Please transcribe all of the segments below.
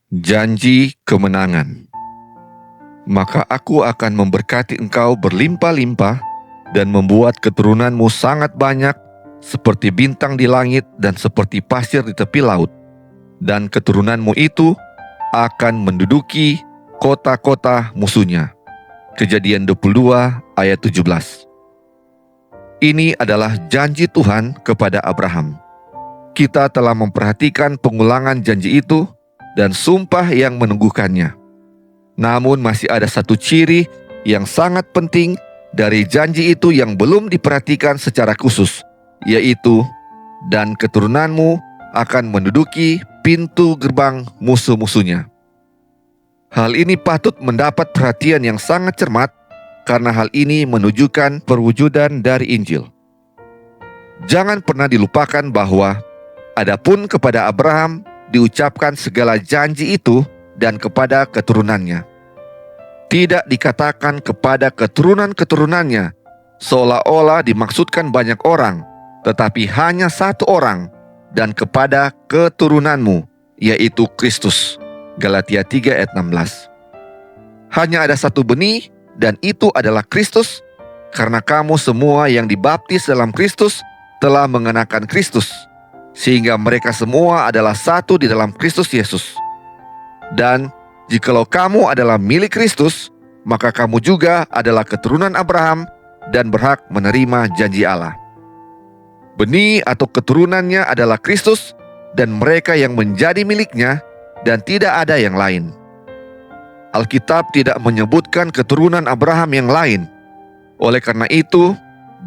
Janji kemenangan. Maka aku akan memberkati engkau berlimpah-limpah dan membuat keturunanmu sangat banyak seperti bintang di langit dan seperti pasir di tepi laut. Dan keturunanmu itu akan menduduki kota-kota musuhnya. Kejadian 22 ayat 17. Ini adalah janji Tuhan kepada Abraham. Kita telah memperhatikan pengulangan janji itu dan sumpah yang meneguhkannya. Namun masih ada satu ciri yang sangat penting dari janji itu yang belum diperhatikan secara khusus, yaitu dan keturunanmu akan menduduki pintu gerbang musuh-musuhnya. Hal ini patut mendapat perhatian yang sangat cermat karena hal ini menunjukkan perwujudan dari Injil. Jangan pernah dilupakan bahwa adapun kepada Abraham diucapkan segala janji itu dan kepada keturunannya. Tidak dikatakan kepada keturunan-keturunannya, seolah-olah dimaksudkan banyak orang, tetapi hanya satu orang, dan kepada keturunanmu, yaitu Kristus. Galatia 3 ayat 16. Hanya ada satu benih, dan itu adalah Kristus, karena kamu semua yang dibaptis dalam Kristus telah mengenakan Kristus, sehingga mereka semua adalah satu di dalam Kristus Yesus. Dan jikalau kamu adalah milik Kristus, maka kamu juga adalah keturunan Abraham dan berhak menerima janji Allah. Benih atau keturunannya adalah Kristus dan mereka yang menjadi miliknya, dan tidak ada yang lain. Alkitab tidak menyebutkan keturunan Abraham yang lain. Oleh karena itu,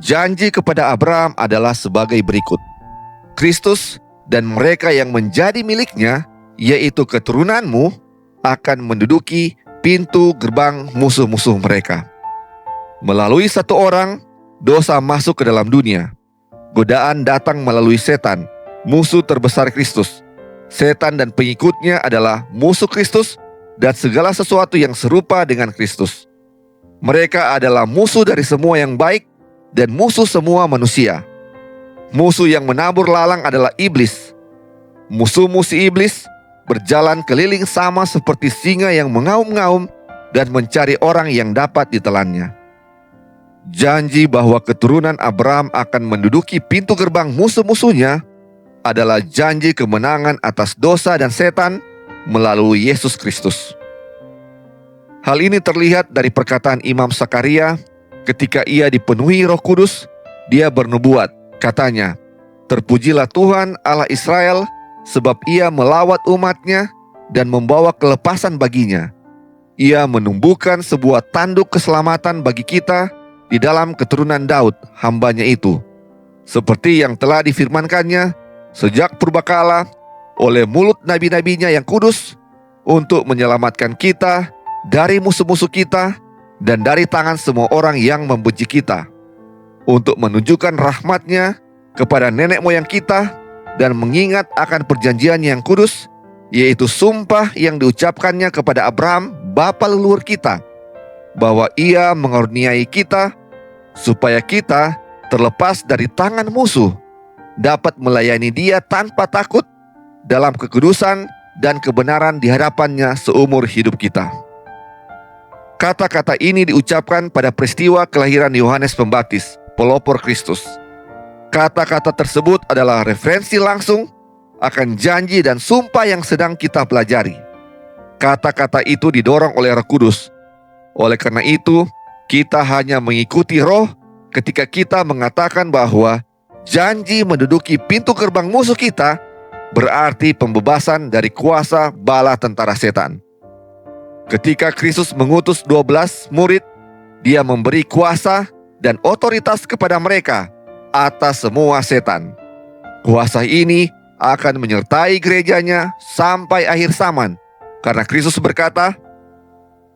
janji kepada Abraham adalah sebagai berikut. Kristus dan mereka yang menjadi miliknya, yaitu keturunanmu, akan menduduki pintu gerbang musuh-musuh mereka. Melalui satu orang, dosa masuk ke dalam dunia. Godaan datang melalui setan, musuh terbesar Kristus. Setan dan pengikutnya adalah musuh Kristus dan segala sesuatu yang serupa dengan Kristus. Mereka adalah musuh dari semua yang baik dan musuh semua manusia. Musuh yang menabur lalang adalah iblis. Musuh-musuh iblis berjalan keliling sama seperti singa yang mengaum-ngaum dan mencari orang yang dapat ditelannya. Janji bahwa keturunan Abraham akan menduduki pintu gerbang musuh-musuhnya adalah janji kemenangan atas dosa dan setan melalui Yesus Kristus. Hal ini terlihat dari perkataan Imam Zakaria ketika ia dipenuhi Roh Kudus. Dia bernubuat. Katanya, "Terpujilah Tuhan Allah Israel, sebab ia melawat umatnya dan membawa kelepasan baginya. Ia menumbuhkan sebuah tanduk keselamatan bagi kita di dalam keturunan Daud, hambanya itu. Seperti yang telah difirmankannya sejak purbakala oleh mulut nabi-nabinya yang kudus, untuk menyelamatkan kita dari musuh-musuh kita dan dari tangan semua orang yang membenci kita, untuk menunjukkan rahmat-Nya kepada nenek moyang kita dan mengingat akan perjanjian yang kudus, yaitu sumpah yang diucapkannya kepada Abraham, bapa leluhur kita, bahwa ia mengaruniai kita supaya kita terlepas dari tangan musuh, dapat melayani Dia tanpa takut dalam kekudusan dan kebenaran di hadapan-Nya seumur hidup kita." Kata-kata ini diucapkan pada peristiwa kelahiran Yohanes Pembaptis, pelopor Kristus. Kata-kata tersebut adalah referensi langsung akan janji dan sumpah yang sedang kita pelajari. Kata-kata itu didorong oleh Roh Kudus. Oleh karena itu, kita hanya mengikuti Roh ketika kita mengatakan bahwa janji menduduki pintu gerbang musuh kita berarti pembebasan dari kuasa bala tentara setan. Ketika Kristus mengutus 12 murid, Dia memberi kuasa dan otoritas kepada mereka atas semua setan. Kuasa ini akan menyertai gerejanya sampai akhir zaman, karena Kristus berkata,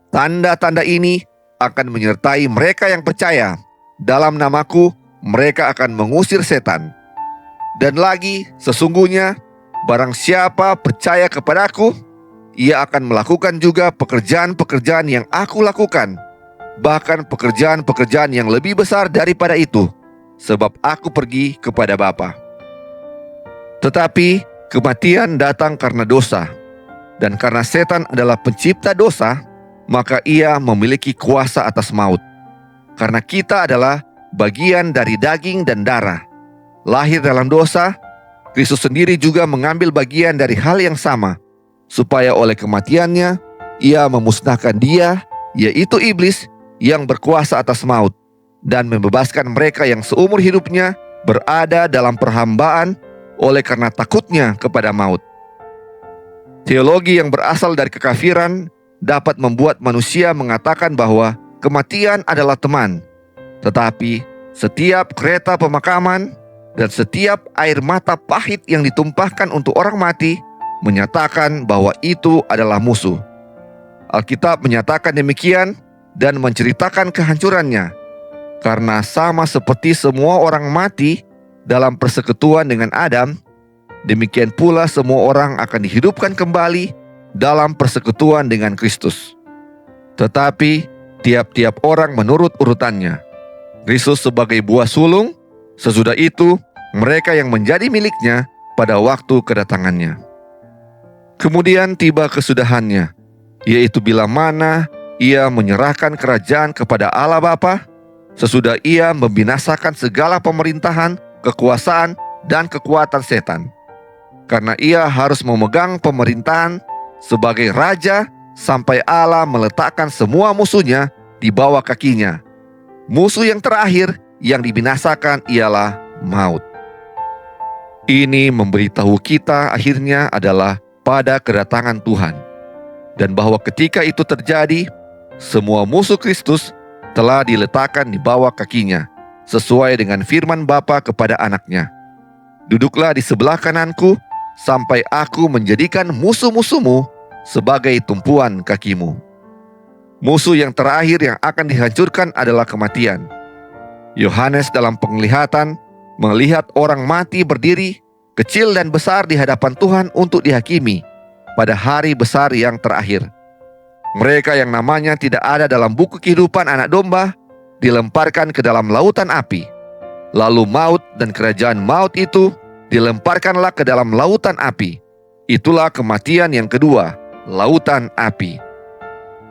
"Tanda-tanda ini akan menyertai mereka yang percaya. Dalam namaku mereka akan mengusir setan. Dan lagi, sesungguhnya barang siapa percaya kepadaku, ia akan melakukan juga pekerjaan-pekerjaan yang aku lakukan, bahkan pekerjaan-pekerjaan yang lebih besar daripada itu, sebab aku pergi kepada Bapa." Tetapi kematian datang karena dosa. Dan karena setan adalah pencipta dosa, maka ia memiliki kuasa atas maut. Karena kita adalah bagian dari daging dan darah, lahir dalam dosa, Kristus sendiri juga mengambil bagian dari hal yang sama, supaya oleh kematiannya, ia memusnahkan dia, yaitu iblis, yang berkuasa atas maut, dan membebaskan mereka yang seumur hidupnya berada dalam perhambaan oleh karena takutnya kepada maut. Teologi yang berasal dari kekafiran dapat membuat manusia mengatakan bahwa kematian adalah teman. Tetapi setiap kereta pemakaman dan setiap air mata pahit yang ditumpahkan untuk orang mati menyatakan bahwa itu adalah musuh. Alkitab menyatakan demikian dan menceritakan kehancurannya. Karena sama seperti semua orang mati dalam persekutuan dengan Adam, demikian pula semua orang akan dihidupkan kembali dalam persekutuan dengan Kristus. Tetapi tiap-tiap orang menurut urutannya. Kristus sebagai buah sulung, sesudah itu mereka yang menjadi miliknya pada waktu kedatangannya. Kemudian tiba kesudahannya, yaitu bila mana ia menyerahkan kerajaan kepada Allah Bapa, sesudah ia membinasakan segala pemerintahan, kekuasaan, dan kekuatan setan. Karena ia harus memegang pemerintahan sebagai raja sampai Allah meletakkan semua musuhnya di bawah kakinya. Musuh yang terakhir yang dibinasakan ialah maut. Ini memberitahu kita akhirnya adalah pada kedatangan Tuhan, dan bahwa ketika itu terjadi, semua musuh Kristus telah diletakkan di bawah kakinya, sesuai dengan firman Bapa kepada anaknya. Duduklah di sebelah kananku, sampai aku menjadikan musuh-musuhmu sebagai tumpuan kakimu. Musuh yang terakhir yang akan dihancurkan adalah kematian. Yohanes dalam penglihatan melihat orang mati berdiri, kecil dan besar di hadapan Tuhan untuk dihakimi pada hari besar yang terakhir. Mereka yang namanya tidak ada dalam buku kehidupan anak domba dilemparkan ke dalam lautan api. Lalu maut dan kerajaan maut itu dilemparkanlah ke dalam lautan api. Itulah kematian yang kedua, lautan api.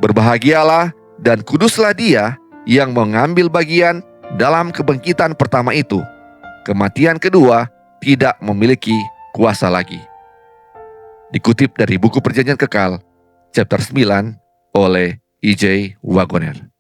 Berbahagialah dan kuduslah dia yang mengambil bagian dalam kebangkitan pertama itu. Kematian kedua tidak memiliki kuasa lagi. Dikutip dari buku Perjanjian Kekal, chapter 9 oleh E.J. Wagoner.